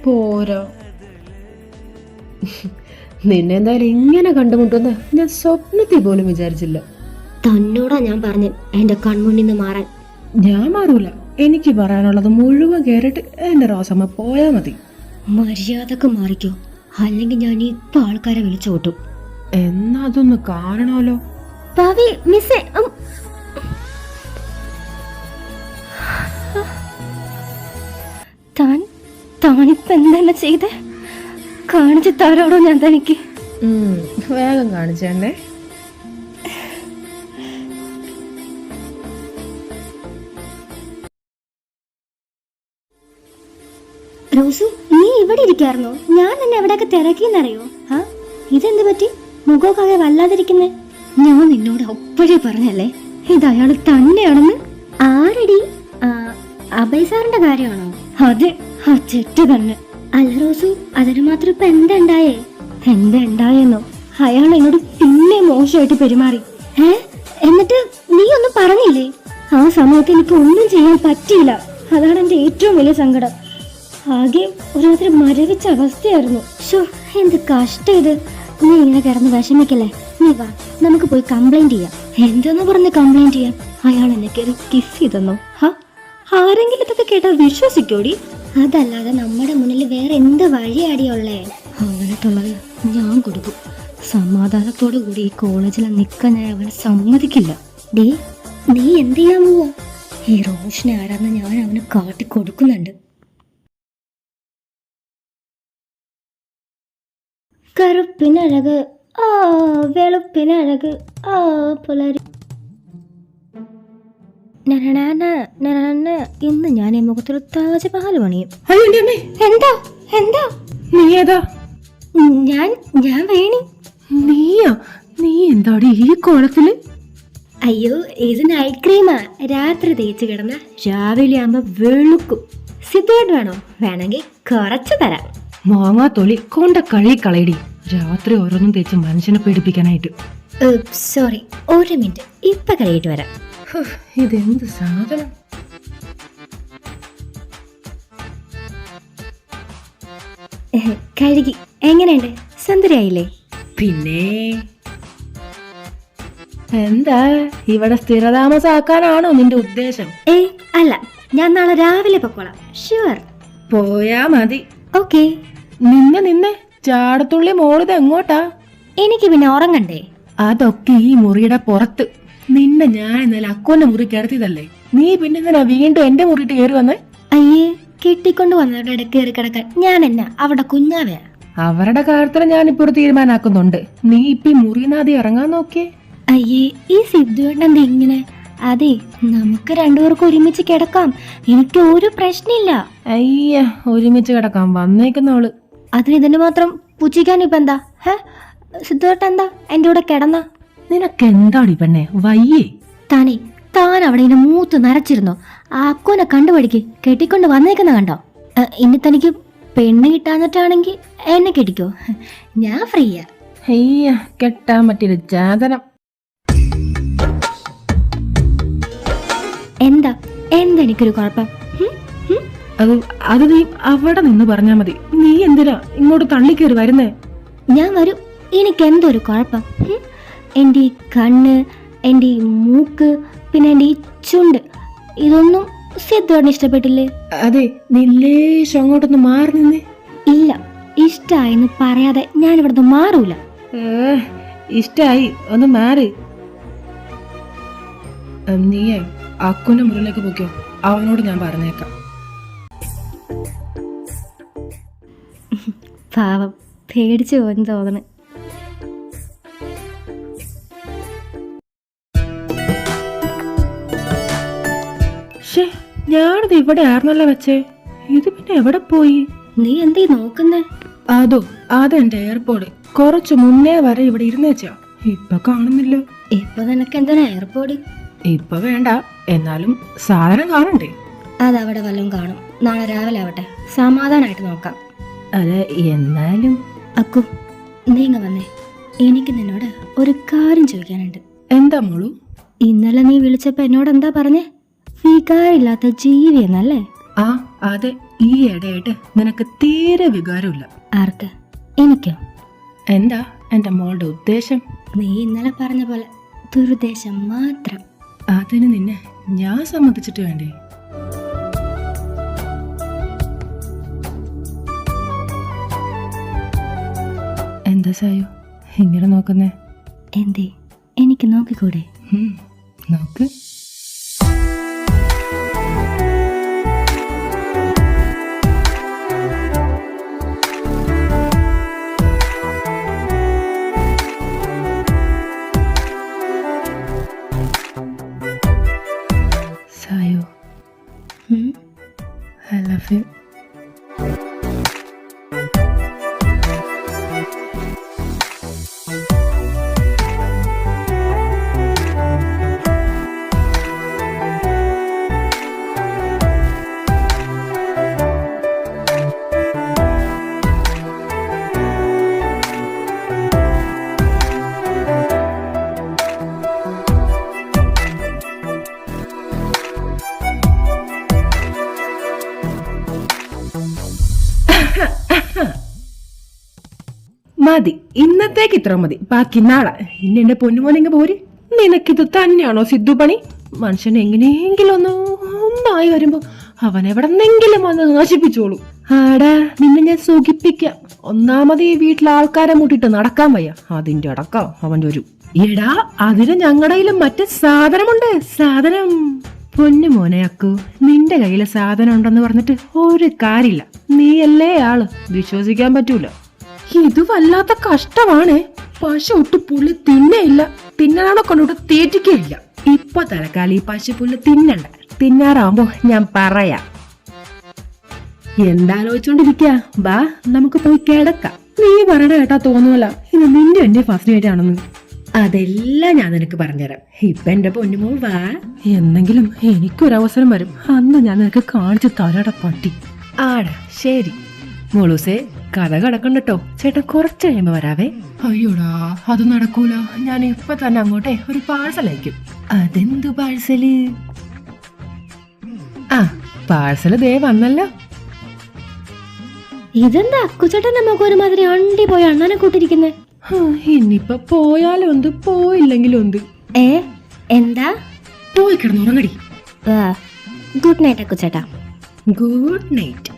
പോരാ. നിന്നെ എന്തായാലും ഇങ്ങനെ കണ്ടുമുട്ടുന്ന ഞാൻ സ്വപ്നത്തിൽ പോലും വിചാരിച്ചില്ല. തന്നോടാ ഞാൻ പറഞ്ഞു എന്റെ കൺമുന്നിൽ നിന്ന് മാറാൻ. ഞാൻ മാറൂല. എനിക്ക് പറയാനുള്ളത് മുഴുവൻ കേറിട്ട് എന്റെ റോസമ്മ പോയാ മതി. മര്യാദക്ക് മാറിക്കോ, അല്ലെങ്കിൽ ഞാൻ ഇപ്പൊ ആൾക്കാരെ വിളിച്ചു കൂട്ടും. എന്നാ അതൊന്ന് കാണണമല്ലോ. ഭാവി മിസ്സേ, താനിപ്പോ എന്താണ് ചെയ്തേ? കാണിച്ചു തരാടോ ഞാൻ തനിക്ക്. വേഗം കാണിച്ചേ. റോസു, നീ ഇവിടെ ഇരിക്കായിരുന്നോ? ഞാൻ നിന്നെ എവിടെയൊക്കെ തിരക്കിന്നറിയോ? ഇതെന്ത് പറ്റി? മുഖമൊക്കെ വല്ലാതിരിക്കുന്നേ? ഞാൻ നിന്നോട് അപ്പോഴേ പറഞ്ഞല്ലേ ഇത് അയാൾ തന്നെയാണെന്ന്. ആരടി? അഭയ് സാറിന്റെ കാര്യമാണോ? അതെ, ആ ചെറ്റ് തന്നെ. അല്ല റോസു, അതിന് മാത്രം ഇപ്പൊ എന്താണ്ടായേ? എന്തായെന്നോ? അയാൾ എന്നോട് പിന്നെ മോശമായിട്ട് പെരുമാറി. എന്നിട്ട് നീ ഒന്നും പറഞ്ഞില്ലേ? ആ സമയത്ത് എനിക്ക് ഒന്നും ചെയ്യാൻ പറ്റിയില്ല. അതാണ് എന്റെ ഏറ്റവും വലിയ സങ്കടം. ആകെ ഒരുമാതിരി മരവിച്ച അവസ്ഥയായിരുന്നു. ഷോ, എന്ത് കഷ്ടം ഇത്. നീ ഇങ്ങനെ കിടന്ന് വിഷമിക്കല്ലേ. നീ വാ, നമുക്ക് പോയി കംപ്ലൈന്റ് ചെയ്യാം. എന്തെന്ന് പറഞ്ഞ് കംപ്ലൈന്റ് ചെയ്യാം? അയാൾ എന്നെ കയറി കിസ് ചെയ്തെന്നോ? ആരെങ്കിലും ഇതൊക്കെ കേട്ടാൽ വിശ്വസിക്കോടി? അതല്ലാതെ നമ്മുടെ മുന്നിൽ വേറെ എന്ത് വഴിയാടിയുള്ളേ? അങ്ങനത്തുള്ളത് ഞാൻ കൊടുക്കും. സമാധാനത്തോടു കൂടി ഈ കോളേജിൽ നിൽക്കാൻ ഞാൻ അവനെ സമ്മതിക്കില്ല. ഡേ, നീ എന്ത് ചെയ്യാൻ പോവാ? ഈ റോഷനെ ആരാന്ന് ഞാൻ അവന് കാട്ടി കൊടുക്കുന്നുണ്ട്. കറുപ്പിനഴക് വെളുപ്പിനഴക് പുലരി. ഇന്ന് ഞാൻ ഈ മുഖത്തൊരു താജ്മഹൽ പണിയും. എന്താ എന്താ? നീ ഏതാ? ഞാൻ വേണി. നീയാ? നീ എന്താടി ഈ കോലത്തില്? അയ്യോ, ഇത് നൈറ്റ് ക്രീമാ. രാത്രി തേച്ച് കിടന്ന രാവിലെ ആകുമ്പോ വെളുക്കും. സിദ്ധുവായിട്ട് വേണോ? വേണമെങ്കിൽ കുറച്ച് തരാം. മാങ്ങാ തൊലി കൊണ്ട കളയടി. രാത്രി ഓരോന്നും തേച്ച് മനുഷ്യനെ പേടിപ്പിക്കാനായിട്ട്. സോറി, ഒരു മിനിറ്റ്, ഇപ്പൊ കഴിയിട്ട് വരാം. ഇതെന്ത് സാധനം? കഴുകി. എങ്ങനെയുണ്ട്? സുന്ദരിയായില്ലേ? പിന്നെ എന്താ ഇവിടെ സ്ഥിരതാമസാക്കാനാണോ നിന്റെ ഉദ്ദേശം? അല്ല, ഞാൻ നാളെ രാവിലെ പൊക്കോളാം. ഷുവർ. പോയാ മതി. ഓക്കെ. നിന്നെ ചാടത്തുള്ളി മോളിത് എങ്ങോട്ടാ? എനിക്ക് പിന്നെ ഉറങ്ങണ്ടേ? അതൊക്കെ ഈ മുറിയുടെ പുറത്ത്. നിന്നെ ഞാൻ ഇന്നലെ അക്കോന്റെ മുറി കിടത്തിയതല്ലേ. നീ പിന്നെ എന്തിനാ വീണ്ടും എന്റെ മുറിയിട്ട് കയറി വന്നേ? അയ്യേ, കെട്ടിക്കൊണ്ട് വന്നവരുടെ ഇടയ്ക്ക് കയറി കിടക്കാൻ ഞാൻ എന്നാ അവിടെ കുഞ്ഞാവയാ? അവരുടെ കാര്യത്തിൽ ഞാനിപ്പോ ഒരു തീരുമാനാക്കുന്നുണ്ട്. നീ ഇപ്പൊ മുറിനാതി ഇറങ്ങാൻ നോക്കിയേ. അയ്യേ, ഈ സിദ്ധുവേട്ടൻ ഇങ്ങനെ? അതെ, നമുക്ക് രണ്ടുപേർക്കും ഒരുമിച്ച് കിടക്കാം. എനിക്ക് ഒരു പ്രശ്നമില്ല. അയ്യ, ഒരുമിച്ച് കിടക്കാം വന്നേക്കുന്നവള്. അതിന് ഇതിന് മാത്രം പുച്ഛിക്കാൻ ഇപ്പൊ എന്താ? സിദ്ധുവേട്ടൻ എന്താ എന്റെ കൂടെ കിടന്ന? നിനക്ക് എന്താടി പെണ്ണെ വയ്യേ? താൻ അവിടെ ഇങ്ങനെ മൂത്ത് നരച്ചിരുന്നോ? ആ അക്കോനെ കണ്ടുപടിക്ക്. കെട്ടിക്കൊണ്ട് വന്നേക്കുന്ന കണ്ടോ? ഇനി തനിക്ക് പെണ്ണ് കിട്ടാന്നിട്ടാണെങ്കിൽ എന്നെ കെട്ടിക്കോ, ഞാൻ ഫ്രീയാ. അയ്യ, കെട്ടാൻ പറ്റിയൊരു ജാതനം. എന്താ എനിക്കൊരു കുഴപ്പം? അത് നീ അവിടെ നിന്ന് പറഞ്ഞാ മതി. നീ എന്തിനാ ഇങ്ങോട്ട് തള്ളിക്കേറി വരുന്നേ? ഞാൻ വരും. എനിക്കെന്തൊരു കുഴപ്പം? എൻ്റെ ഈ കണ്ണ്, എൻ്റെ ഈ മൂക്ക്, പിന്നെ എൻ്റെ ഈ ചുണ്ട്, ഇതൊന്നും സിദ്ധുവേട്ടന് ഇഷ്ടപ്പെട്ടില്ലേ? അതെ, നീ ലേശം അങ്ങോട്ടൊന്ന് മാറി നിന്നേ. ഇല്ല, ഇഷ്ടായെന്ന് പറയാതെ ഞാൻ ഇവിടുന്ന് മാറൂല. ഇഷ്ടായി, ഒന്ന് മാറി. നീയേ അക്കുന്റെ മുറിയിലേക്ക് പോയിക്കോ, അവനോട് ഞാൻ പറഞ്ഞേക്കാം. പാവം പേടിച്ചു പോയെന്ന് തോന്നണ്. ഷേ, ഞാനിത് ഇവിടെ ആയിരുന്നല്ലോ വെച്ചേ, ഇത് പിന്നെ എവിടെ പോയി? നീ എന്തീ നോക്കുന്നേ? അതെന്റെ എയർപോർട്ട് കുറച്ചു മുന്നേ വരെ ഇവിടെ ഇരുന്നേച്ചാ, ഇപ്പൊ കാണുന്നില്ല. ഇപ്പൊ നിനക്ക് എന്തിനാ എയർപോർട്ട്? ഇപ്പൊ വേണ്ട, എന്നാലും സാധനം കാണണ്ടേ? അതവിടെ വല്ലതും കാണും, നാളെ രാവിലെ ആവട്ടെ, സമാധാനായിട്ട് നോക്കാം. അല്ല എന്നാലും. അക്കു, നീങ്ങ വന്നേ, എനിക്ക് നിന്നോട് ഒരു കാര്യം ചോദിക്കാനുണ്ട്. എന്താ മോളു? ഇന്നലെ നീ വിളിച്ചപ്പോ എന്നോട് എന്താ പറഞ്ഞേ? വികാരമില്ലാത്ത ജീവി എന്നല്ലേ? ആ അതെ, ഈ ഇടയായിട്ട് നിനക്ക് തീരെ വികാരമില്ല. ആർക്ക്? എനിക്കോ? എന്താ എന്റെ മോളുടെ ഉദ്ദേശം? നീ ഇന്നലെ പറഞ്ഞ പോലെ ദുരുദ്ദേശം മാത്രം. അതിന് നിന്നെ ഞാൻ സമ്മതിച്ചിട്ട് വേണ്ടേ? എന്താ സായോ ഇങ്ങനെ നോക്കുന്നേ? എന്തേ, എനിക്ക് നോക്കിക്കൂടെ? നോക്ക്. സായോ, I love you. മതി, ഇന്നത്തേക്ക് ഇത്ര മതി, ബാക്കി നാളെ. ഇനി എന്റെ പൊന്നുമോനെങ്ക പോര്. നിനക്കിത് തന്നെയാണോ സിദ്ധു പണി? മനുഷ്യൻ എങ്ങനെയെങ്കിലും ഒന്നായി വരുമ്പോ അവൻ എവിടെന്നെങ്കിലും വന്ന് നശിപ്പിച്ചോളൂ. ആടാ, നിന്നെ ഞാൻ സുഖിപ്പിക്കാം. ഒന്നാമത് ഈ വീട്ടിലെ ആൾക്കാരെ മുട്ടിട്ട് നടക്കാൻ വയ്യ, അതിന്റെ അടക്കം അവന്റെ ഒരു. എടാ, അതിന് ഞങ്ങളുടെ കയ്യിലും മറ്റേ സാധനമുണ്ട്. സാധനം. പൊന്നുമോനെ അക്കു, നിന്റെ കയ്യില് സാധനം ഉണ്ടെന്ന് പറഞ്ഞിട്ട് ഒരു കാര്യമില്ല. നീയല്ലേ ആള്, വിശ്വസിക്കാൻ പറ്റൂല. ഇത് വല്ലാത്ത കഷ്ടമാണ്. പശു ഒട്ട് പുല്ല് തിന്നയില്ല, തിന്നാണോ കൊണ്ടോട്ട് തീറ്റിക്കയില്ല. ഇപ്പൊ തലക്കാലം ഈ പശു പുല്ല് തിന്നണ്ട, തിന്നാറാവുമ്പോ ഞാൻ പറയാം. എന്താലോചിച്ചോണ്ടിരിക്ക? ബാ, നമുക്ക് പോയി കിടക്കാം. നീ പറയണ കേട്ടാ തോന്നുവല്ല ഇത് നിന്റെ എന്റെ ഫസ്റ്റ് നൈറ്റ് ആണെന്ന്. അതെല്ലാം ഞാൻ നിനക്ക് പറഞ്ഞുതരാം. ഇപ്പൊ എന്റെ പൊന്നുമോ വാ. എന്നെങ്കിലും എനിക്കൊരവസരം വരും, അന്ന് ഞാൻ നിനക്ക് കാണിച്ചു തരട പട്ടി. ആടാ ശരി. മോളൂസേ, കഥ കിടക്കണ്ടോ, ചേട്ടൻ കുറച്ച് കഴിയുമ്പോ വരാവേ. അയ്യോടാ, അത് നടക്കൂല. ഞാൻ ഇപ്പൊ തന്നെ അങ്ങോട്ടേ ഒരു പാഴ്സൽ അയക്കും. അതെന്തു പാഴ്സല്? ആ, പാഴ്സല് ദേ വന്നല്ലോ. ഇതെന്താ അക്കുചേട്ടൻ നമുക്ക് ഒരുമാതിരി അണ്ടി പോയി അണ്ണനെ കൂട്ടിരിക്കുന്നേ? ഇനിയിപ്പൊ പോയാലും ഉണ്ട്, പോയില്ലെങ്കിലും ഉണ്ട്. എന്താ? പോയി കിടന്നുറങ്ങടി. ഗുഡ് നൈറ്റ് അക്കുചേട്ടാ. Good night.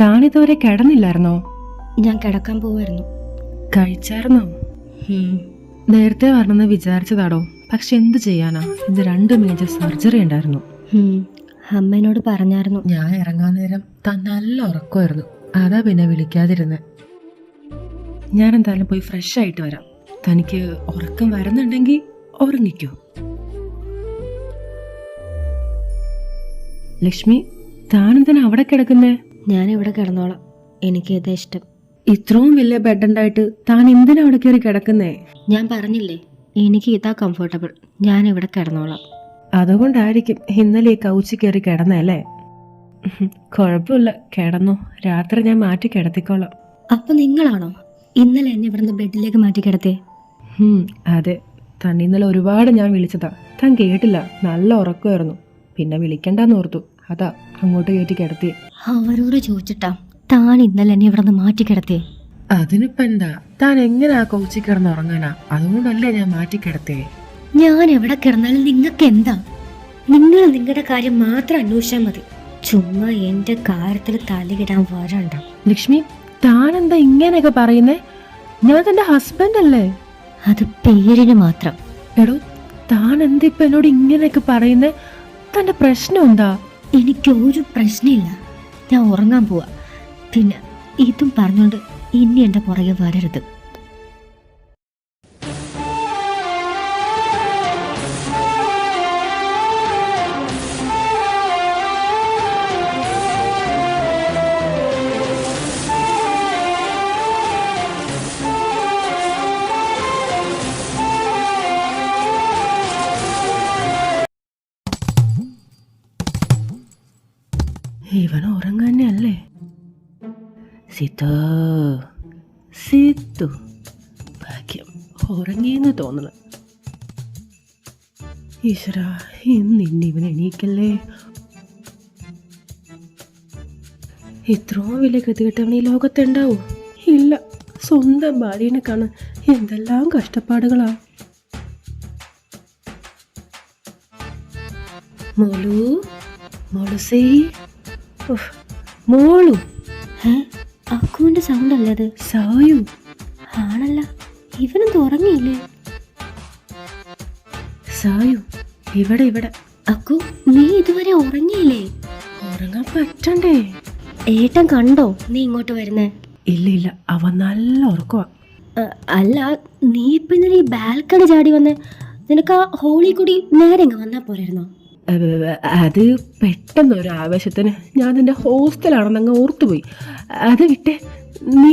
താനിതുവരെ കിടന്നില്ലായിരുന്നോ? ഞാൻ കിടക്കാൻ പോവായിരുന്നു. കഴിച്ചായിരുന്നോ? നേരത്തെ വരണമെന്ന് വിചാരിച്ചതാടോ, പക്ഷെ എന്ത് ചെയ്യാനാ, ഇത് 2 മേജർ സർജറി ഉണ്ടായിരുന്നു. അമ്മേനോട് പറഞ്ഞായിരുന്നു. ഞാൻ ഇറങ്ങാൻ നേരം താൻ നല്ല ഉറക്കമായിരുന്നു, അതാ പിന്നെ വിളിക്കാതിരുന്നെ. ഞാൻ എന്തായാലും പോയി ഫ്രഷ് ആയിട്ട് വരാം. തനിക്ക് ഉറക്കം വരുന്നുണ്ടെങ്കിൽ ഉറങ്ങിക്കോ. ലക്ഷ്മി, താനെന്തിനാ അവിടെ കിടക്കുന്നേ? ഞാൻ ഇവിടെ കിടന്നോളാം, എനിക്ക് ഇതാ ഇഷ്ടം. ഇത്രയും വലിയ ബെഡ് ഉണ്ടായിട്ട് താൻ എന്തിനാ അവിടെ കയറി കിടക്കുന്നേ? ഞാൻ പറഞ്ഞില്ലേ, എനിക്ക് ഇതാ കംഫർട്ടബിൾ, ഞാൻ ഇവിടെ കിടന്നോളാം. അതുകൊണ്ടായിരിക്കും ഇന്നലെ ഈ കൗച്ചി കയറി കിടന്നല്ലേ. കുഴപ്പമില്ല, കിടന്നോ, രാത്രി ഞാൻ മാറ്റി കിടത്തിക്കോളാം. അപ്പൊ നിങ്ങളാണോ ഇന്നലെ എന്നെ ഇവിടുന്ന് ബെഡിലേക്ക് മാറ്റി കിടത്തേ? അതെ, താൻ ഇന്നലെ ഒരുപാട് ഞാൻ വിളിച്ചതാ, താൻ കേട്ടില്ല, നല്ല ഉറക്കമായിരുന്നു. പിന്നെ വിളിക്കണ്ടെന്ന് ഓർത്തു, അതാ അങ്ങോട്ട് കയറ്റി കിടത്തി. അവരോട് ചോദിച്ചിട്ടാ താൻ ഇന്നലെ എന്നെ ഇവിടുന്ന് മാറ്റി കിടത്തേ? അതിനിപ്പോ എന്താ, താൻ എങ്ങനെയാ കൗച്ചി കിടന്ന് ഉറങ്ങാനാ, അതുകൊണ്ടല്ലേ ഞാൻ മാറ്റി കിടത്തേ. ഞാൻ എവിടെ കിടന്നാലും നിങ്ങൾക്ക് എന്താ? നിങ്ങൾ നിങ്ങളുടെ കാര്യം മാത്രം അന്വേഷിച്ചാൽ മതി. ചുമ്മാ എൻ്റെ കാര്യത്തിൽ തലയിടാൻ വരണ്ട. ലക്ഷ്മി, താനെന്താ ഇങ്ങനെയൊക്കെ പറയുന്നേ? ഞാൻ തന്റെ ഹസ്ബൻഡ് അല്ലേ? അത് പേരിന് മാത്രം. എടോ, താൻ എന്താ ഇപ്പൊ എന്നോട് ഇങ്ങനെയൊക്കെ പറയുന്നേ? തന്റെ പ്രശ്നം എന്താ? എനിക്കൊരു പ്രശ്നമില്ല, ഞാൻ ഉറങ്ങാൻ പോവാ. പിന്നെ ഇതും പറഞ്ഞുകൊണ്ട് ഇനി എൻ്റെ പുറകെ വരരുത്. ഇവൻ ഉറങ്ങാനല്ലേ? സിത്തു ഭാഗ്യം ഉറങ്ങിയെന്ന് തോന്നണം. ഈശ്വര, ഇന്ന് ഇവൻ എണീക്കല്ലേ. ഇത്രയും വലിയ ഗതികെട്ടവൻ ഈ ലോകത്തുണ്ടാവോ? ഇല്ല. സ്വന്തം ഭാര്യനെ കാണാൻ എന്തെല്ലാം കഷ്ടപ്പാടുകളാ. മോളു അക്കുവിന്റെ സൗണ്ട് അല്ലേ അത്? സായു ആണല്ല, ഇവനൊന്നും ഉറങ്ങിയില്ലേ? സായു, ഇവിടെ. അക്കു, നീ ഇതുവരെ ഉറങ്ങിയില്ലേ? ഉറങ്ങാൻ പറ്റണ്ടേ? ഏട്ടൻ കണ്ടോ നീ ഇങ്ങോട്ട് വരുന്നേ? ഇല്ല, അവൻ നല്ല ഉറക്കമാ. അല്ല, നീ ഇപ്പൊ ഇന്നലെ ഈ ബാൽക്കണി ചാടി വന്ന് നിനക്ക് ആ ഹോളി കൂടി നേരെ ഇങ്ങ് വന്നാ പോരായിരുന്നോ? അത് പെട്ടെന്നൊരു ആവേശത്തിന് ഞാൻ നിന്റെ ഹോസ്റ്റലാണെന്നങ്ങ് ഓർത്തുപോയി. അത് വിട്ടേ, നീ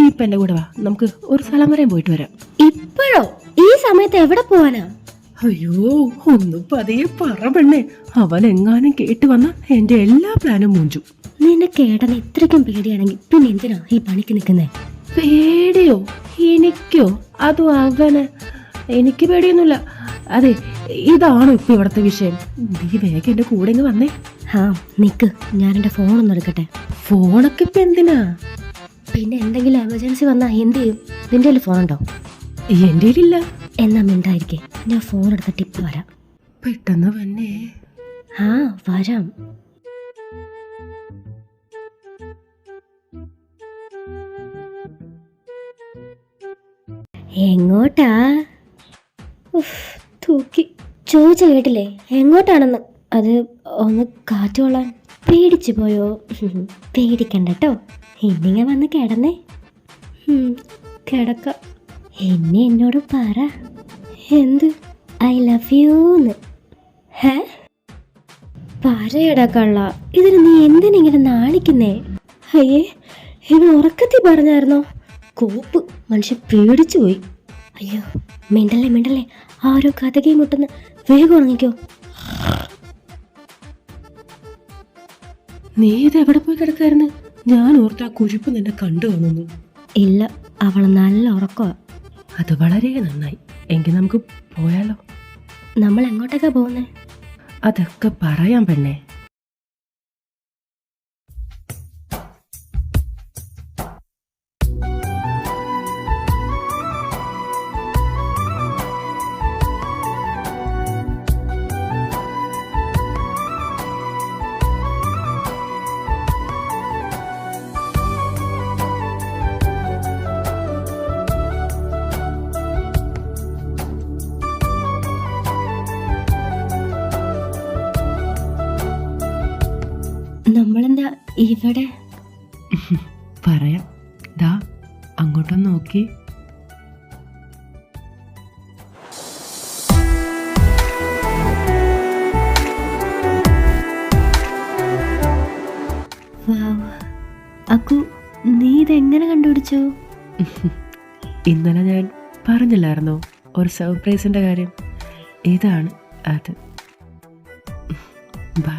ഇപ്പം എൻ്റെ കൂടെ വാ, നമുക്ക് ഒരു സ്ഥലം വരെയും പോയിട്ട് വരാം. ഇപ്പോഴോ? ഈ സമയത്ത് എവിടെ പോവാനാ? അയ്യോ, ഒന്നും പതിയെ പറ പെണ്ണേ. അവൻ എങ്ങാനും കേട്ട് വന്ന എൻ്റെ എല്ലാ പ്ലാനും മൂഞ്ചു. നിനക്ക് ഏട്ടനെ ഇത്രയ്ക്കും പേടിയാണെങ്കിൽ പിന്നെ എന്തിനാ ഈ പണിക്ക് നിൽക്കുന്നേ? പേടിയോ? എനിക്കോ? അതും അവന്? എനിക്ക് പേടിയൊന്നുമില്ല. അതെ, ഇതാണോ ഇപ്പൊ ഇവിടുത്തെ വിഷയം? നീ വേഗം എന്റെ കൂടെ ഇങ്ങ് വന്നേ. നിക്ക്, ഞാൻ എന്റെ ഫോണൊന്നും എടുക്കട്ടെ. ഫോണൊക്കെ ഇപ്പൊ എന്തിനാ? പിന്നെ എന്തെങ്കിലും എമർജൻസി വന്നാ എന്ത് ചെയ്യും? നിന്റെ കയ്യിൽ ഫോണുണ്ടോ? എന്റെ കയ്യിലില്ല. എന്നാ മിണ്ടായിരിക്കേ, ഞാൻ ഫോൺ എടുത്തിട്ട് ഇപ്പൊ വരാം. പെട്ടെന്ന് വന്നേ. വരാം. എങ്ങോട്ടാ? തൂക്കി ചോദിച്ച കേട്ടില്ലേ എങ്ങോട്ടാണെന്ന്? അത് ഒന്ന് കാറ്റ് കൊള്ളാൻ. പേടിച്ചു പോയോ? പേടിക്കണ്ട കേട്ടോ, എന്നിങ്ങ വന്ന് കിടന്നേ. കിടക്ക. എന്നെ എന്നോട് പറ. എന്ത്? ഐ ലവ് യൂന്ന്. പറയടാ കള്ള, ഇതിന് നീ എന്തിനിങ്ങനെ നാണിക്കുന്നേ? അയ്യേ, ഇവൻ ഉറക്കത്തിൽ പറഞ്ഞായിരുന്നോ? കോപ്പ്, മനുഷ്യൻ പേടിച്ചു പോയി. അയ്യോ, മിണ്ടല്ലേ, ആരോ കഥകയും മുട്ടുന്ന. വേഗം ഉറങ്ങിക്കോ. നീ ഇത് എവിടെ പോയി കിടക്കായിരുന്നു? ഞാൻ ഓർത്ത് ആ കുഴിപ്പ് നിന്നെ കണ്ടു കാണുന്നു. ഇല്ല, അവൾ നല്ല ഉറക്കമാ. അത് വളരെ നന്നായി. എങ്കിൽ നമുക്ക് പോയാലോ? നമ്മൾ എങ്ങോട്ടേക്കാ പോകുന്നേ? അതൊക്കെ പറയാം പെണ്ണേ. നമ്മളെന്താ ഇവിടെ? പറയാം. ദാ അങ്ങോട്ടൊന്ന് നോക്കി. അക്കു, നീ ഇതെങ്ങനെ കണ്ടുപിടിച്ചു? ഇന്നലെ ഞാൻ പറഞ്ഞില്ലായിരുന്നോ ഒരു സർപ്രൈസിന്റെ കാര്യം? ഇതാണ് അത്. ബാ.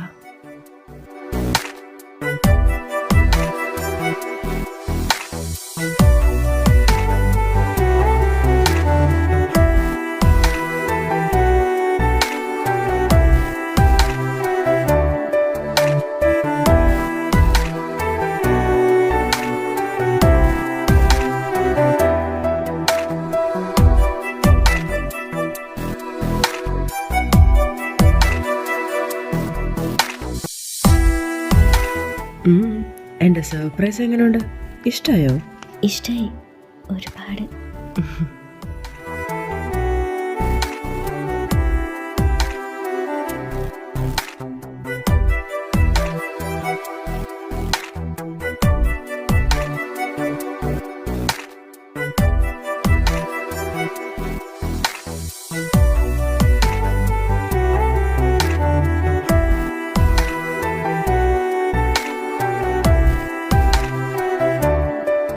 എൻ്റെ സർപ്രൈസ് എങ്ങനെയുണ്ട്? ഇഷ്ടമായോ? ഇഷ്ടമായി ഒരുപാട്.